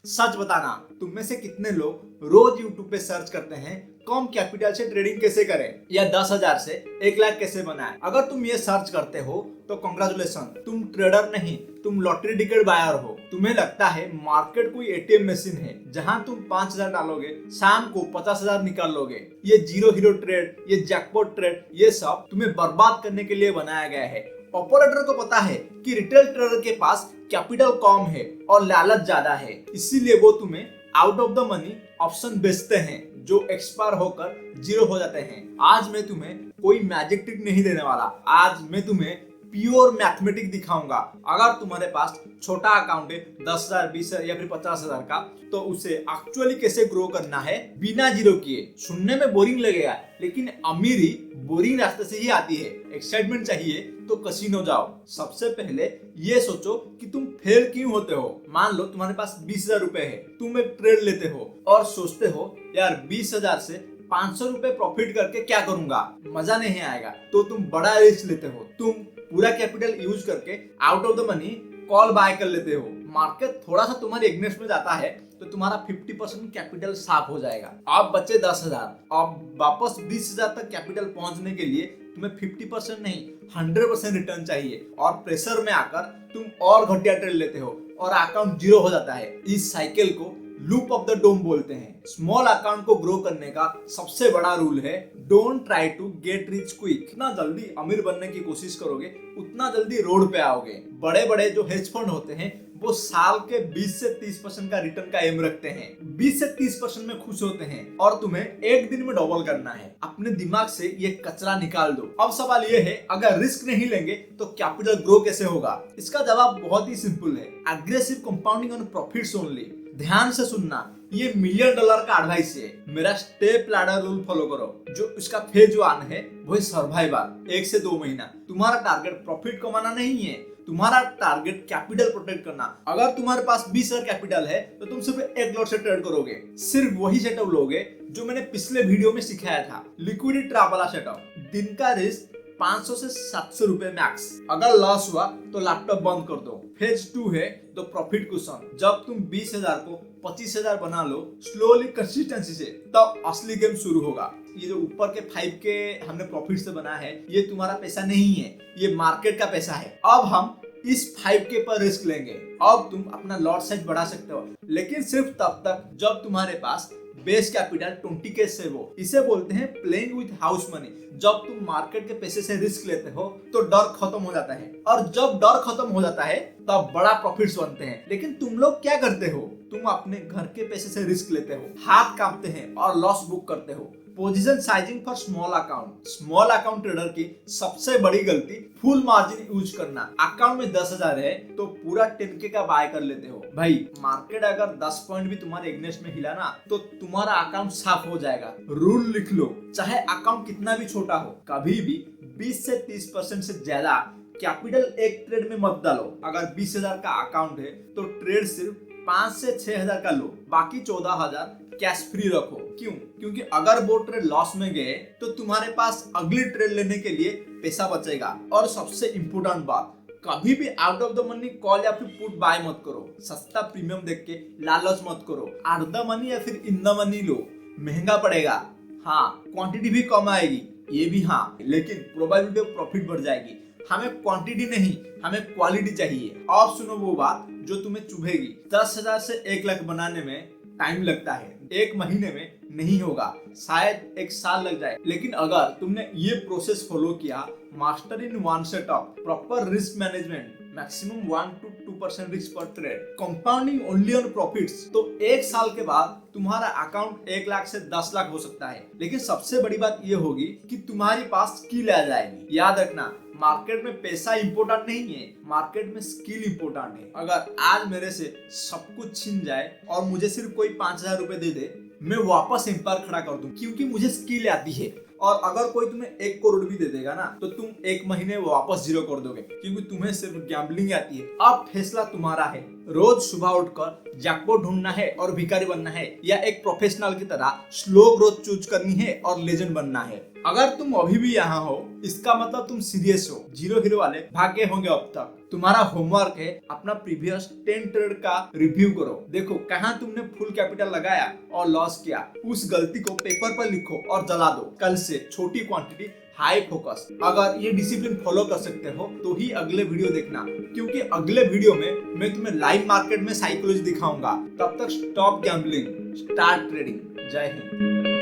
सच बताना, तुम में से कितने लोग रोज यूट्यूब पे सर्च करते हैं कम कैपिटल से ट्रेडिंग कैसे करें या 10,000 से 1 लाख कैसे बनाएं? अगर तुम ये सर्च करते हो तो कांग्रेचुलेशन, तुम ट्रेडर नहीं, तुम लॉटरी टिकट बायर हो। तुम्हें लगता है मार्केट कोई एटीएम मशीन है जहां तुम 5,000 डालोगे, शाम को 50,000 निकाल लोगे। ये जीरो हीरो ट्रेड, ये जैकपॉट ट्रेड, ये सब तुम्हें बर्बाद करने के लिए बनाया गया है। ऑपरेटर को पता है कि रिटेल ट्रेडर के पास कैपिटल कम है और लालच ज्यादा है, इसीलिए वो तुम्हें out of the money option बेचते हैं जो एक्सपायर होकर जीरो हो जाते हैं। आज मैं तुम्हें कोई मैजिक ट्रिक नहीं देने वाला, आज मैं तुम्हें प्योर मैथमेटिक दिखाऊंगा। अगर तुम्हारे पास छोटा अकाउंट है 10,000, 20,000 या फिर 50,000 का, तो उसे एक्चुअली कैसे ग्रो करना है बिना जीरो किए। सुनने में बोरिंग लगेगा, लेकिन अमीरी बोरिंग रास्ते से ही आती है। एक्साइटमेंट चाहिए तो कसिनो जाओ। सबसे पहले ये सोचो कि तुम फेल क्यों होते हो। मान लो तुम्हारे पास 20,000 रुपए है, तुम एक ट्रेड लेते हो और सोचते हो यार 20,000 से 500 रुपए प्रॉफिट करके क्या करूंगा, मजा नहीं आएगा। तो तुम बड़ा रिस्क लेते हो, तुम पूरा कैपिटल यूज करके out of the money call buy कर लेते हो। मार्केट थोड़ा सा तुम्हारे एग्नेस्ट में जाता है तो तुम्हारा 50% कैपिटल साफ हो जाएगा। अब बचे 10,000। अब वापस 20,000 तक कैपिटल पहुंचने के लिए तुम्हें 50% नहीं 100% रिटर्न चाहिए, और प्रेशर में आकर तुम और घटिया ट्रेड लेते हो और अकाउंट जीरो हो जाता है। इस साइकिल को लूप ऑफ द डोम बोलते हैं। स्मॉल अकाउंट को ग्रो करने का सबसे बड़ा रूल है don't try to get rich quick. जितना जल्दी अमीर बनने की कोशिश करोगे उतना जल्दी रोड पे आओगे। बड़े बड़े जो हेज फंड होते हैं वो साल के 20 से 30% का रिटर्न का एम रखते हैं, 20 से 30% में खुश होते हैं, और तुम्हें एक दिन में डबल करना है। अपने दिमाग से ये कचरा निकाल दो। अब सवाल ये है, अगर रिस्क नहीं लेंगे तो कैपिटल ग्रो कैसे होगा? इसका जवाब बहुत ही सिंपल है, aggressive compounding on profits only. ध्यान से सुनना, ये $1,000,000 का एडवाइस है। मेरा स्टेप लैडर रूल फॉलो करो। जो इसका फेज 1 है वो है सर्वाइवल, 1 से 2 महीना। तुम्हारा टारगेट प्रॉफिट कमाना नहीं है, तुम्हारा टारगेट कैपिटल प्रोटेक्ट करना। अगर तुम्हारे पास 20,000 कैपिटल है तो तुम सिर्फ 1 लॉट से ट्रेड करोगे। सिर्फ वही सेटअप लोगे जो मैंने पिछले वीडियो में सिखाया था, लिक्विडिटी ट्रैप वाला सेटअप। दिन का रिस्क 500 से 700 रुपए मैक्स। अगर लॉस हुआ तो लैपटॉप बंद कर दो। फेज 2 है तो प्रॉफिट कुशन। जब तुम 20,000 को 25,000 बना लो स्लोली कंसिस्टेंसी से, तब असली गेम शुरू होगा। ये जो ऊपर के 5K हमने प्रॉफिट से बना है, ये तुम्हारा पैसा नहीं है, ये मार्केट का पैसा है। अब हम इस 5K पर रिस्क लेंगे। अब तुम अपना लॉट साइज बढ़ा सकते हो, लेकिन सिर्फ तब तक जब तुम्हारे पास बेस कैपिटल 20K से हो। इसे बोलते हैं प्लेइंग विद हाउस मनी। जब तुम मार्केट के पैसे से रिस्क लेते हो तो डर खत्म हो जाता है, और जब डर खत्म हो जाता है तब बड़ा प्रॉफिट्स बनते हैं। लेकिन तुम लोग क्या करते हो? तुम अपने घर के पैसे से रिस्क लेते हो, हाथ कांपते हैं और लॉस बुक करते हो। Position sizing for small account. Small account trader की सबसे बड़ी गलती फुल मार्जिन यूज करना। अकाउंट में 10,000 है तो पूरा 10K का बाय कर लेते हो। भाई मार्केट अगर 10 पॉइंट भी तुम्हारे एग्नेस्ट में हिला ना तो तुम्हारा अकाउंट साफ हो जाएगा। रूल लिख लो, चाहे अकाउंट कितना भी छोटा हो, कभी भी 20 से 30% से ज्यादा कैपिटल एक ट्रेड में मत डालो। अगर 20,000 का अकाउंट है तो ट्रेड सिर्फ 5 से 6,000 का लो, बाकी 14,000 कैश फ्री रखो। क्यों? क्योंकि अगर वो ट्रेड लॉस में गए तो तुम्हारे पास अगली ट्रेड लेने के लिए पैसा बचेगा। और सबसे इंपोर्टेंट बात, कभी भी out of the money call या फिर पुट बाय मत करो। सस्ता प्रीमियम देख के लालच मत करो। आउट द मनी या फिर इन द मनी लो, महंगा पड़ेगा, हाँ क्वांटिटी भी कम आएगी, ये भी हाँ, लेकिन प्रोबेबिलिटी ऑफ प्रॉफिट बढ़ जाएगी। हमें क्वांटिटी नहीं, हमें क्वालिटी चाहिए। अब सुनो वो बात जो तुम्हें चुभेगी। 10,000 से 1 लाख बनाने में टाइम लगता है, 1 महीने में नहीं होगा, शायद 1 साल लग जाए। लेकिन अगर तुमने ये प्रोसेस फॉलो किया, master in 1 setup, proper risk management, maximum 1 to 2% risk पर trade, compounding only on profits, तो 1 साल के बाद तुम्हारा अकाउंट 1 लाख से 10 लाख हो सकता है। लेकिन सबसे बड़ी बात ये होगी कि तुम्हारी पास स्किल आ जाएगी। याद रखना, मार्केट में पैसा इंपोर्टेंट नहीं है, मार्केट में स्किल इंपोर्टेंट है। अगर आज मेरे से सब कुछ छिन जाए और मुझे सिर्फ कोई 5,000 रुपए दे दे, मैं वापस एम्पायर खड़ा कर दूं, क्योंकि मुझे स्किल आती है। और अगर कोई तुम्हें 1 करोड़ भी दे देगा ना तो तुम 1 महीने वापस जीरो कर दोगे, क्योंकि तुम्हें सिर्फ गैम्बलिंग आती है। अब फैसला तुम्हारा है। रोज सुबह उठकर जैकपॉट ढूंढना है और भिखारी बनना है, या एक प्रोफेशनल की तरह स्लो ग्रोथ चूज करनी है और लेजेंड बनना है। अगर तुम अभी भी यहाँ हो, इसका मतलब तुम सीरियस हो। जीरो हीरो वाले भागे होंगे अब तक। तुम्हारा होमवर्क है अपना प्रीवियस 10 ट्रेड का रिव्यू करो। देखो कहाँ तुमने फुल कैपिटल लगाया और लॉस किया, उस गलती को पेपर पर लिखो और जला दो। कल से छोटी क्वांटिटी, हाई फोकस। अगर ये डिसिप्लिन फॉलो कर सकते हो तो ही अगले वीडियो देखना, क्योंकि अगले वीडियो में मैं तुम्हें लाइव मार्केट में साइकोलॉजी दिखाऊंगा। तब तक स्टॉप गैम्बलिंग, स्टार्ट ट्रेडिंग। जय हिंद।